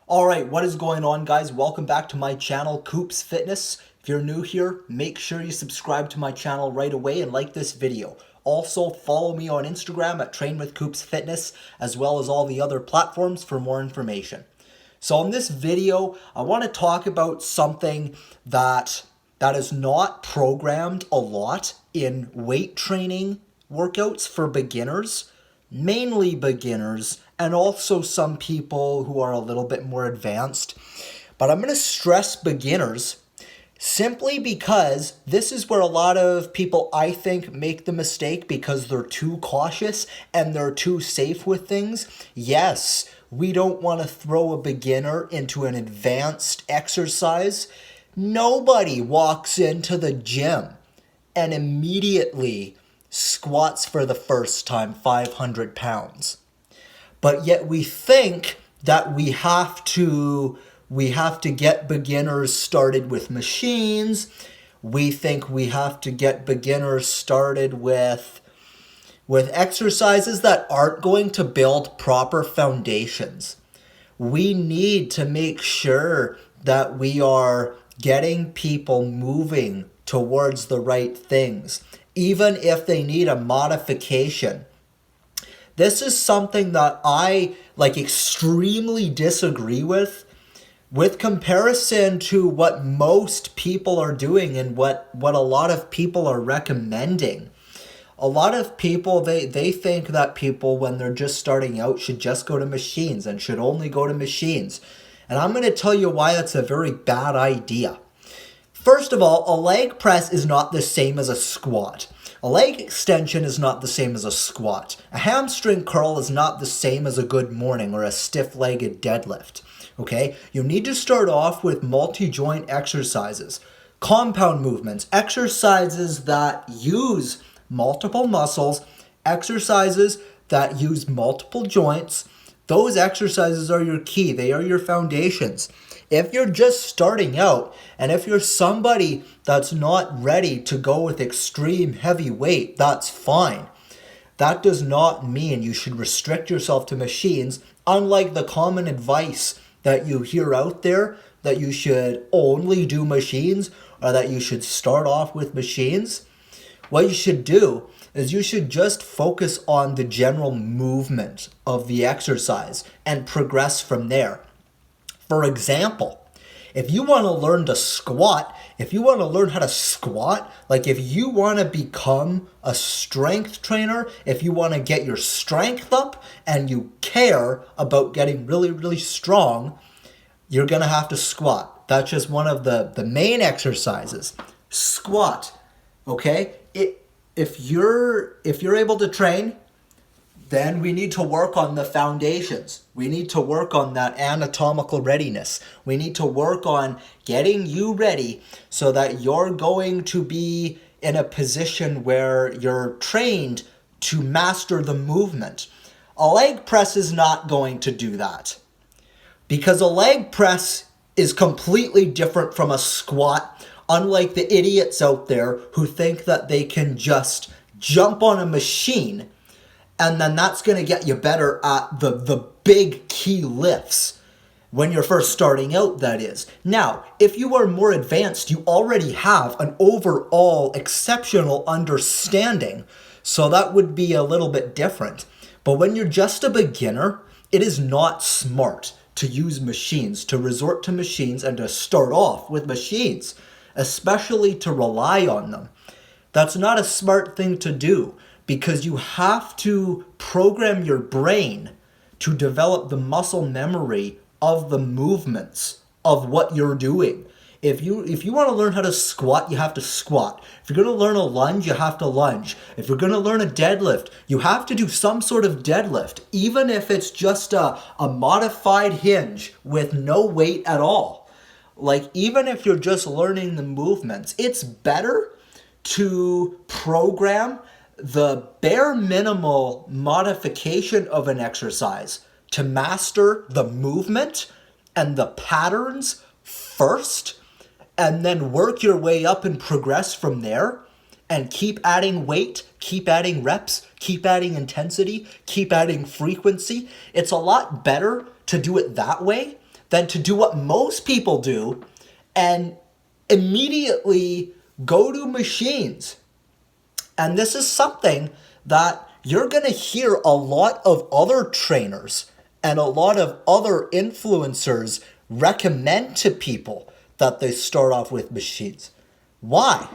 All right, what is going on, guys? Welcome back to my channel, Coops Fitness. If you're new here, make sure you subscribe to my channel right away and like this video. Also, follow me on Instagram at Train with Coops Fitness, as well as all the other platforms for more information. So in this video, I want to talk about something that is not programmed a lot in weight training workouts for beginners, mainly beginners, and also some people who are a little bit more advanced. But I'm going to stress beginners simply because this is where a lot of people, I think, make the mistake because they're too cautious and they're too safe with things. Yes, we don't want to throw a beginner into an advanced exercise. Nobody walks into the gym and immediately squats for the first time 500 pounds. But yet we think that we have to get beginners started with machines. We think we have to get beginners started with exercises that aren't going to build proper foundations. We need to make sure that we are getting people moving towards the right things, even if they need a modification. This is something that I extremely disagree with comparison to what most people are doing and what a lot of people are recommending. A lot of people, they think that people, when they're just starting out, should just go to machines and should only go to machines. And I'm going to tell you why that's a very bad idea. First of all, a leg press is not the same as a squat. A leg extension is not the same as a squat. A hamstring curl is not the same as a good morning or a stiff-legged deadlift. Okay? You need to start off with multi-joint exercises, compound movements, exercises that use multiple muscles, exercises that use multiple joints. Those exercises are your key. They are your foundations. If you're just starting out, and if you're somebody that's not ready to go with extreme heavy weight, that's fine. That does not mean you should restrict yourself to machines, unlike the common advice that you hear out there, that you should only do machines, or that you should start off with machines. What you should do is you should just focus on the general movement of the exercise and progress from there. For example, if you want to learn to squat, if you want to learn how to squat, if you want to become a strength trainer, if you want to get your strength up and you care about getting really, really strong, you're going to have to squat. That's just one of the main exercises. Squat, okay? If you're able to train, then we need to work on the foundations. We need to work on that anatomical readiness. We need to work on getting you ready so that you're going to be in a position where you're trained to master the movement. A leg press is not going to do that, because a leg press is completely different from a squat, unlike the idiots out there who think that they can just jump on a machine and then that's going to get you better at the big key lifts when you're first starting out, that is. Now, if you are more advanced, you already have an overall exceptional understanding, so that would be a little bit different. But when you're just a beginner, it is not smart to use machines, to resort to machines, and to start off with machines, especially to rely on them. That's not a smart thing to do, because you have to program your brain to develop the muscle memory of the movements of what you're doing. If you want to learn how to squat, you have to squat. If you're going to learn a lunge, you have to lunge. If you're going to learn a deadlift, you have to do some sort of deadlift, even if it's just a modified hinge with no weight at all. Even if you're just learning the movements, it's better to program the bare minimal modification of an exercise to master the movement and the patterns first, and then work your way up and progress from there, and keep adding weight, keep adding reps, keep adding intensity, keep adding frequency. It's a lot better to do it that way than to do what most people do and immediately go to machines. And this is something that you're going to hear a lot of other trainers and a lot of other influencers recommend to people, that they start off with machines. Why?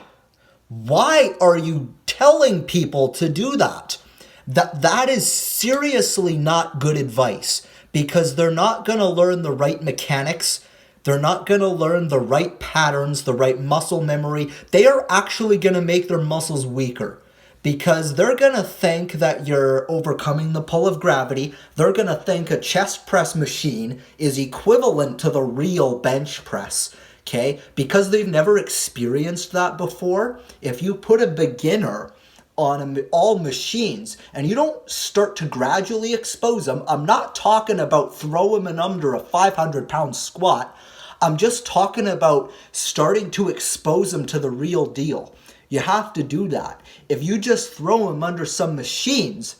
Why are you telling people to do that? That is seriously not good advice, because they're not going to learn the right mechanics. They're not going to learn the right patterns, the right muscle memory. They are actually going to make their muscles weaker, because they're going to think that you're overcoming the pull of gravity. They're going to think a chest press machine is equivalent to the real bench press. Okay? Because they've never experienced that before. If you put a beginner on all machines and you don't start to gradually expose them, I'm not talking about throw them in under a 500-pound squat. I'm just talking about starting to expose them to the real deal. You have to do that. If you just throw them under some machines,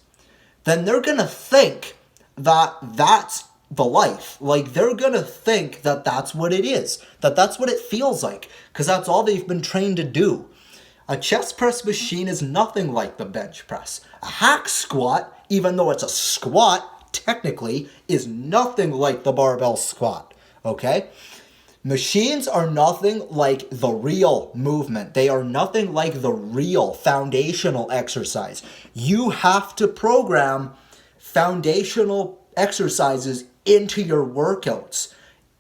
then they're going to think that that's the life. Like, they're going to think that that's what it is, that that's what it feels like, because that's all they've been trained to do. A chest press machine is nothing like the bench press. A hack squat, even though it's a squat, technically, is nothing like the barbell squat, okay? Machines are nothing like the real movement. They are nothing like the real foundational exercise. You have to program foundational exercises into your workouts,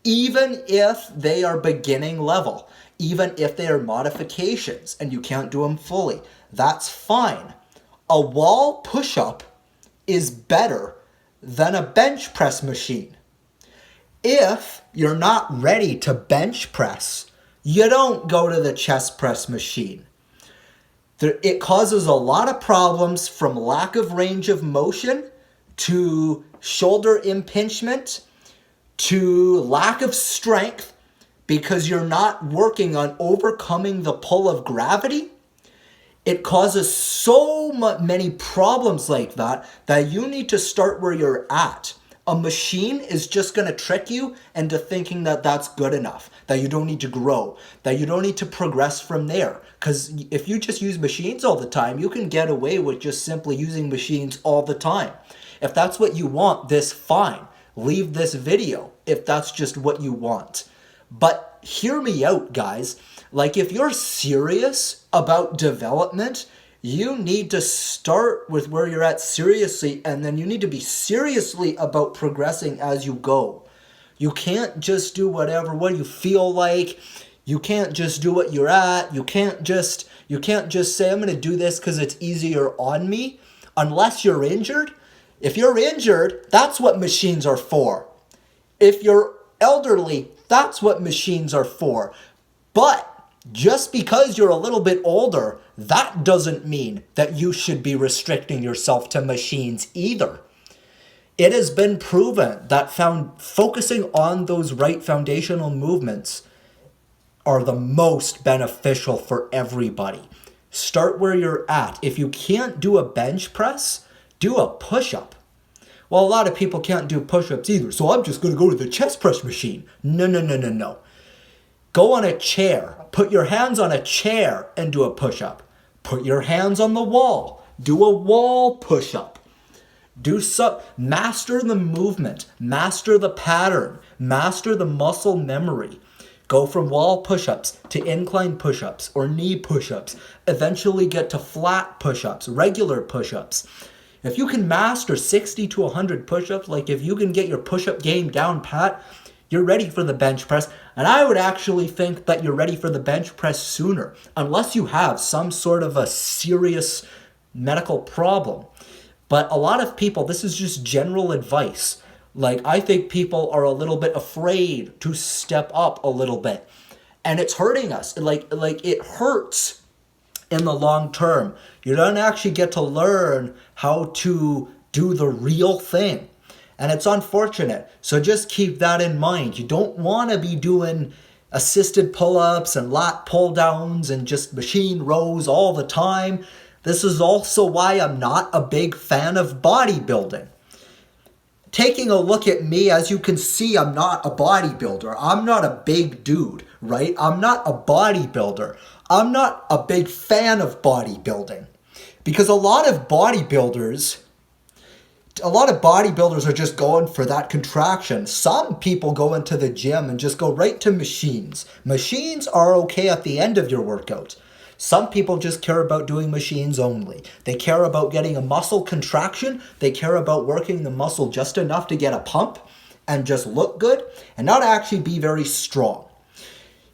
even if they are beginning level, even if they are modifications and you can't do them fully. That's fine. A wall push-up is better than a bench press machine. If you're not ready to bench press, you don't go to the chest press machine. It causes a lot of problems, from lack of range of motion to shoulder impingement to lack of strength, because you're not working on overcoming the pull of gravity. It causes so many problems like that you need to start where you're at. A machine is just going to trick you into thinking that that's good enough, that you don't need to grow, that you don't need to progress from there. Because if you just use machines all the time, you can get away with just simply using machines all the time. If that's what you want, this fine. Leave this video if that's just what you want. But hear me out, guys. Like, if you're serious about development, you need to start with where you're at seriously, and then you need to be seriously about progressing as you go. You can't just do what you feel like. You can't just do what you're at. You can't just say, I'm going to do this because it's easier on me, unless you're injured. If you're injured, that's what machines are for. If you're elderly, that's what machines are for. But just because you're a little bit older, that doesn't mean that you should be restricting yourself to machines either. It has been proven that focusing on those right foundational movements are the most beneficial for everybody. Start where you're at. If you can't do a bench press, do a push-up. Well, a lot of people can't do push-ups either, so I'm just going to go to the chest press machine. No. Go on a chair. Put your hands on a chair and do a push-up. Put your hands on the wall. Do a wall push-up. Master the movement. Master the pattern. Master the muscle memory. Go from wall push-ups to incline push-ups or knee push-ups. Eventually get to flat push-ups, regular push-ups. If you can master 60 to 100 push-ups, like if you can get your push-up game down pat, you're ready for the bench press. And I would actually think that you're ready for the bench press sooner, unless you have some sort of a serious medical problem. But a lot of people, this is just general advice. Like, I think people are a little bit afraid to step up a little bit. And it's hurting us. Like it hurts in the long term. You don't actually get to learn how to do the real thing. And it's unfortunate. So just keep that in mind. You don't want to be doing assisted pull-ups and lat pull-downs and just machine rows all the time. This is also why I'm not a big fan of bodybuilding. taking a look at me, as you can see, I'm not a bodybuilder. I'm not a big dude, right? I'm not a bodybuilder. I'm not a big fan of bodybuilding because a lot of bodybuilders are just going for that contraction. Some people go into the gym and just go right to machines. Machines are okay at the end of your workout. Some people just care about doing machines only. They care about getting a muscle contraction. They care about working the muscle just enough to get a pump and just look good and not actually be very strong.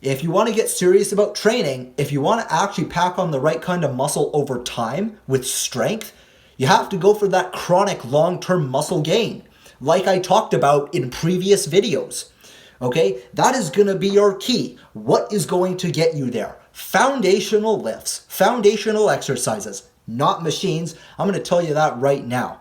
If you want to get serious about training, if you want to actually pack on the right kind of muscle over time with strength, you have to go for that chronic long-term muscle gain, like I talked about in previous videos. Okay, that is going to be your key. What is going to get you there? Foundational lifts, foundational exercises, not machines. I'm going to tell you that right now.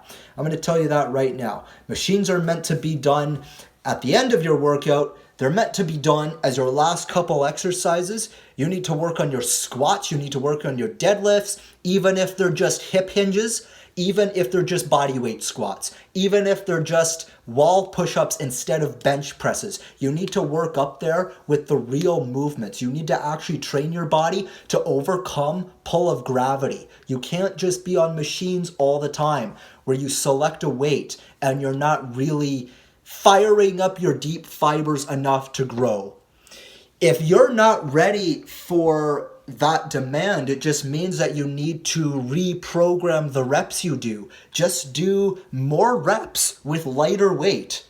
Machines are meant to be done at the end of your workout. They're meant to be done as your last couple exercises. You need to work on your squats. You need to work on your deadlifts, even if they're just hip hinges, even if they're just body weight squats, even if they're just wall push-ups instead of bench presses. You need to work up there with the real movements. You need to actually train your body to overcome pull of gravity. You can't just be on machines all the time where you select a weight and you're not really firing up your deep fibers enough to grow. If you're not ready for that demand, it just means that you need to reprogram the reps you do. Just do more reps with lighter weight,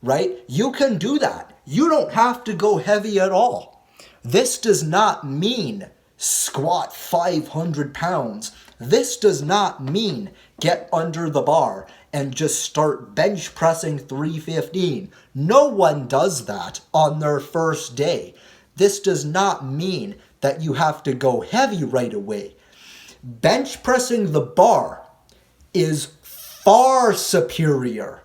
right? You can do that. You don't have to go heavy at all. This does not mean squat 500 pounds. This does not mean get under the bar and just start bench pressing 315. No one does that on their first day. This does not mean that you have to go heavy right away. Bench pressing the bar is far superior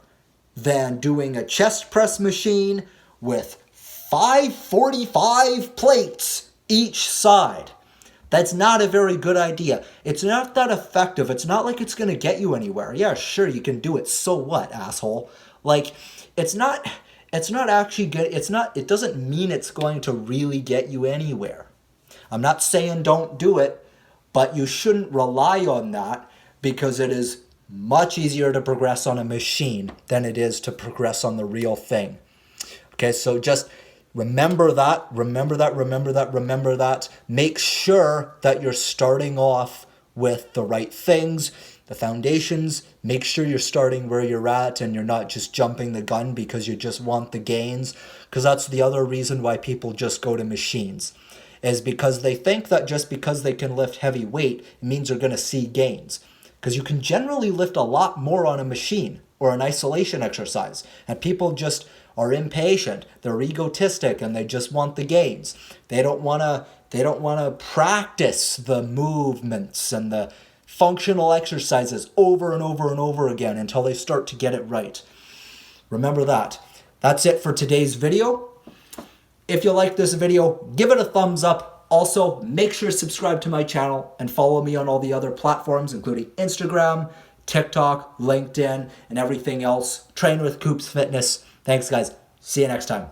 than doing a chest press machine with 545 plates each side. That's not a very good idea. It's not that effective. It's not like it's going to get you anywhere. Yeah, sure, you can do it. So what, asshole? Like, it's not actually good. It doesn't mean it's going to really get you anywhere. I'm not saying don't do it, but you shouldn't rely on that because it is much easier to progress on a machine than it is to progress on the real thing. Okay, so just remember that. Make sure that you're starting off with the right things, the foundations. Make sure you're starting where you're at and you're not just jumping the gun because you just want the gains. Because that's the other reason why people just go to machines, is because they think that just because they can lift heavy weight, it means they're going to see gains. Because you can generally lift a lot more on a machine or an isolation exercise. And people just are impatient. They're egotistic and they just want the gains. They don't want to practice the movements and the functional exercises over and over and over again until they start to get it right. Remember that. That's it for today's video. If you like this video, give it a thumbs up. Also, make sure to subscribe to my channel and follow me on all the other platforms, including Instagram, TikTok, LinkedIn, and everything else. Train with Coops Fitness. Thanks, guys. See you next time.